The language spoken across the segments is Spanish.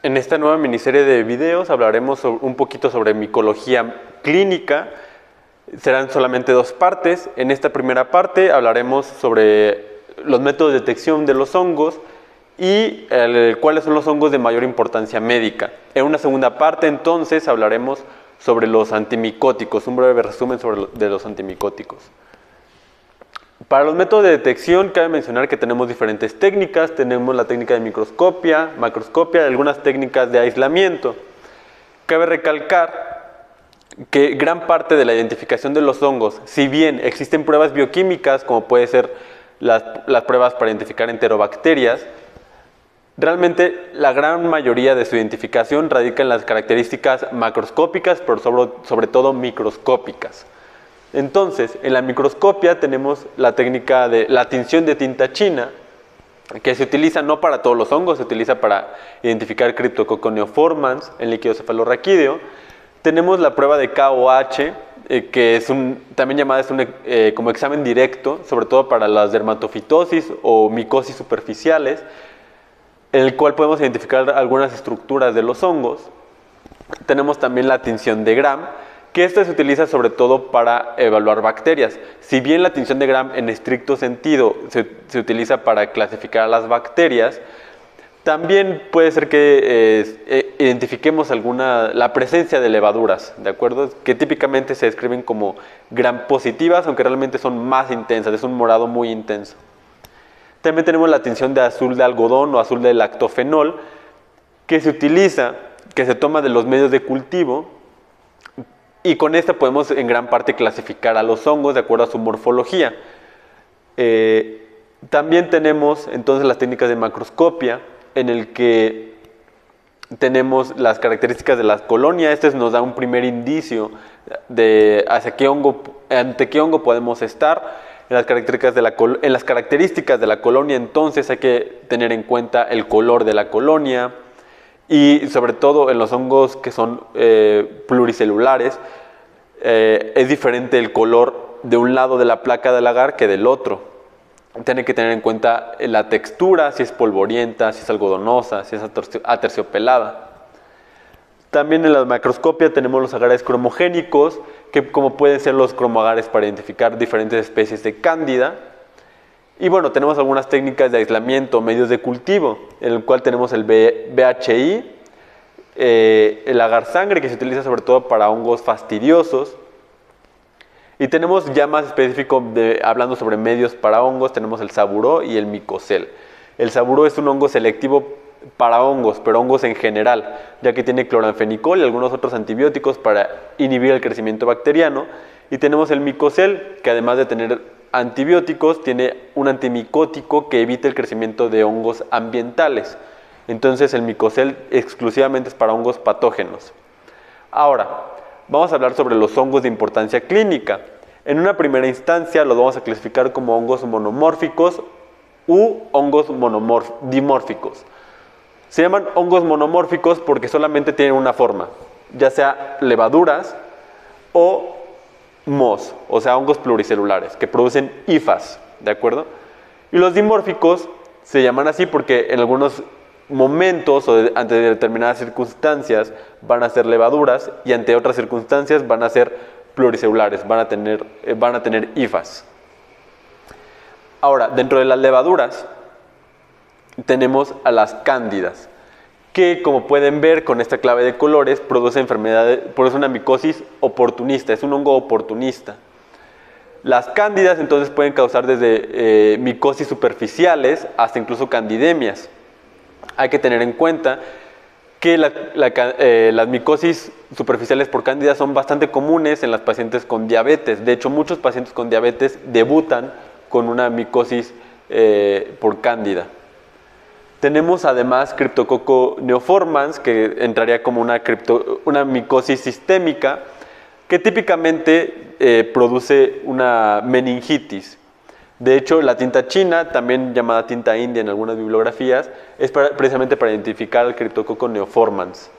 En esta nueva miniserie de videos hablaremos un poquito sobre micología clínica. Serán solamente dos partes. En esta primera parte hablaremos sobre los métodos de detección de los hongos y cuáles son los hongos de mayor importancia médica. En una segunda parte, entonces, hablaremos sobre los antimicóticos, un breve resumen de los antimicóticos. Para los métodos de detección, cabe mencionar que tenemos diferentes técnicas. Tenemos la técnica de microscopia, macroscopia y algunas técnicas de aislamiento. Cabe recalcar que gran parte de la identificación de los hongos, si bien existen pruebas bioquímicas, como puede ser las pruebas para identificar enterobacterias, realmente la gran mayoría de su identificación radica en las características macroscópicas, pero sobre todo microscópicas. Entonces, en la microscopia tenemos la técnica de la tinción de tinta china, que se utiliza no para todos los hongos, se utiliza para identificar Cryptococcus neoformans en líquido cefalorraquídeo. Tenemos la prueba de KOH, que es también llamada como examen directo, sobre todo para las dermatofitosis o micosis superficiales, en el cual podemos identificar algunas estructuras de los hongos. Tenemos también la tinción de Gram, que esta se utiliza sobre todo para evaluar bacterias. Si bien la tinción de Gram en estricto sentido se utiliza para clasificar a las bacterias, también puede ser que identifiquemos la presencia de levaduras, ¿de acuerdo? Que típicamente se describen como Gram positivas, aunque realmente son más intensas, es un morado muy intenso. También tenemos la tinción de azul de algodón o azul de lactofenol, que se utiliza, que se toma de los medios de cultivo, y con esta podemos en gran parte clasificar a los hongos de acuerdo a su morfología. También tenemos entonces las técnicas de macroscopia, en el que tenemos las características de la colonia. Este nos da un primer indicio de ante qué hongo podemos estar. En las características de la colonia, entonces hay que tener en cuenta el color de la colonia, y sobre todo en los hongos que son pluricelulares, es diferente el color de un lado de la placa del agar que del otro. Tiene que tener en cuenta la textura, si es polvorienta, si es algodonosa, si es aterciopelada. También en la macroscopia tenemos los agares cromogénicos, que como pueden ser los cromoagares para identificar diferentes especies de cándida. Y bueno, tenemos algunas técnicas de aislamiento, medios de cultivo, en el cual tenemos el BHI, el agar sangre, que se utiliza sobre todo para hongos fastidiosos. Y tenemos ya más específico, hablando sobre medios para hongos, tenemos el saburó y el micocel. El saburó es un hongo selectivo para hongos, pero hongos en general, ya que tiene cloranfenicol y algunos otros antibióticos para inhibir el crecimiento bacteriano. Y tenemos el micocel, que además de tener antibióticos, tiene un antimicótico que evita el crecimiento de hongos ambientales. Entonces el micocel exclusivamente es para hongos patógenos. Ahora, vamos a hablar sobre los hongos de importancia clínica. En una primera instancia los vamos a clasificar como hongos monomórficos u hongos dimórficos. Se llaman hongos monomórficos porque solamente tienen una forma, ya sea levaduras o MOS, o sea, hongos pluricelulares, que producen hifas, ¿de acuerdo? Y los dimórficos se llaman así porque en algunos momentos o ante determinadas circunstancias van a ser levaduras, y ante otras circunstancias van a ser pluricelulares, van a tener hifas. Ahora, dentro de las levaduras tenemos a las cándidas, que como pueden ver con esta clave de colores produce una micosis oportunista, es un hongo oportunista. Las cándidas entonces pueden causar desde micosis superficiales hasta incluso candidemias. Hay que tener en cuenta que las micosis superficiales por cándida son bastante comunes en las pacientes con diabetes. De hecho, muchos pacientes con diabetes debutan con una micosis por cándida. Tenemos además Cryptococcus neoformans, que entraría como una micosis sistémica, que típicamente produce una meningitis. De hecho, la tinta china, también llamada tinta india en algunas bibliografías, es precisamente para identificar al Cryptococcus neoformans.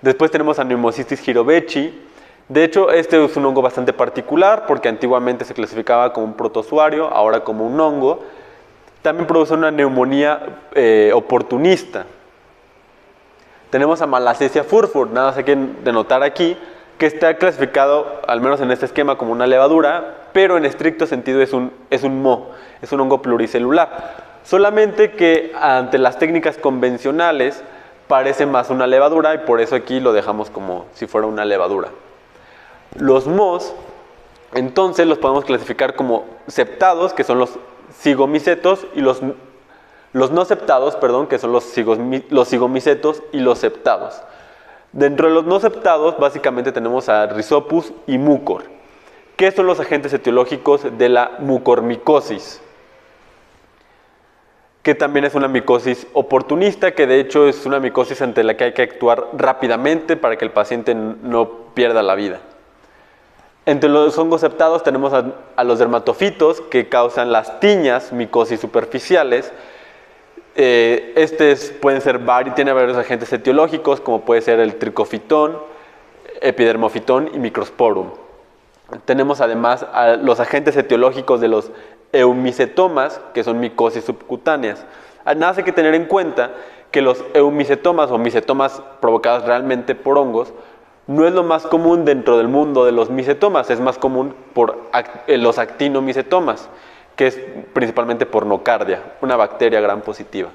Después tenemos a Pneumocystis jirovecii. De hecho, este es un hongo bastante particular porque antiguamente se clasificaba como un protozoario, ahora como un hongo. También produce una neumonía oportunista. Tenemos a Malassezia furfur, nada más hay que denotar aquí, que está clasificado, al menos en este esquema, como una levadura, pero en estricto sentido es un moho, es un hongo pluricelular. Solamente que ante las técnicas convencionales parece más una levadura y por eso aquí lo dejamos como si fuera una levadura. Los mohos, entonces, los podemos clasificar como septados, que son los zigomicetos, y los no septados, perdón, que son los zigomicetos y los septados. Dentro de los no septados, básicamente tenemos a Rhizopus y Mucor, que son los agentes etiológicos de la mucormicosis, que también es una micosis oportunista, que de hecho es una micosis ante la que hay que actuar rápidamente para que el paciente no pierda la vida. Entre los hongos septados tenemos a los dermatofitos, que causan las tiñas, micosis superficiales. Pueden ser tiene varios agentes etiológicos, como puede ser el tricofitón, epidermofitón y microsporum. Tenemos además a los agentes etiológicos de los eumicetomas, que son micosis subcutáneas. Nada más hay que tener en cuenta que los eumicetomas o micetomas provocados realmente por hongos no es lo más común dentro del mundo de los micetomas, es más común por los actinomicetomas, que es principalmente por nocardia, una bacteria gram positiva.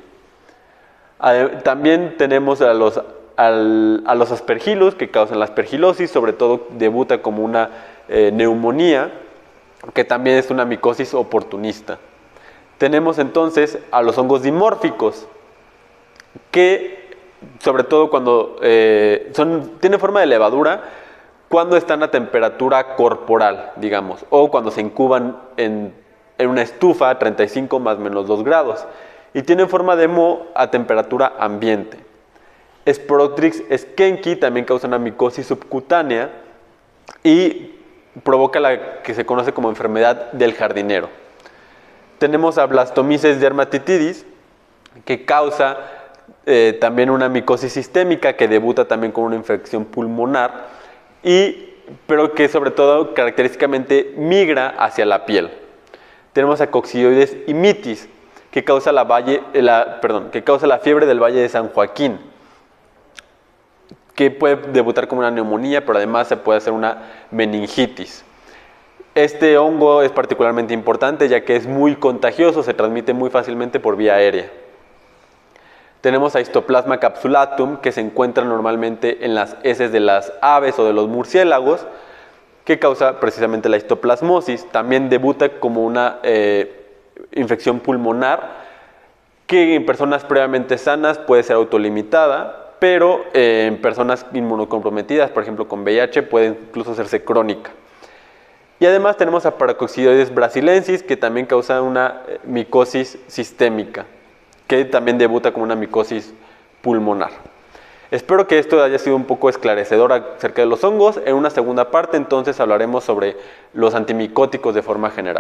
También tenemos a los aspergillus, que causan la aspergilosis, sobre todo debuta como una neumonía, que también es una micosis oportunista. Tenemos entonces a los hongos dimórficos, que sobre todo cuando tienen forma de levadura, cuando están a temperatura corporal, digamos, o cuando se incuban en una estufa a 35 más menos 2 grados, y tienen forma de moho a temperatura ambiente. Sporothrix schenckii también causa una micosis subcutánea y provoca la que se conoce como enfermedad del jardinero. Tenemos a Blastomyces dermatitidis, que causa también una micosis sistémica, que debuta también con una infección pulmonar, pero que sobre todo característicamente migra hacia la piel. Tenemos a Coccidioides imitis, que causa la fiebre del Valle de San Joaquín, que puede debutar como una neumonía, pero además se puede hacer una meningitis. Este hongo es particularmente importante ya que es muy contagioso, se transmite muy fácilmente por vía aérea. Tenemos a Histoplasma capsulatum, que se encuentra normalmente en las heces de las aves o de los murciélagos, que causa precisamente la histoplasmosis. También debuta como una infección pulmonar, que en personas previamente sanas puede ser autolimitada, pero en personas inmunocomprometidas, por ejemplo con VIH, puede incluso hacerse crónica. Y además tenemos a Paracoccidioides brasilensis, que también causa una micosis sistémica, que también debuta como una micosis pulmonar. Espero que esto haya sido un poco esclarecedor acerca de los hongos. En una segunda parte entonces hablaremos sobre los antimicóticos de forma general.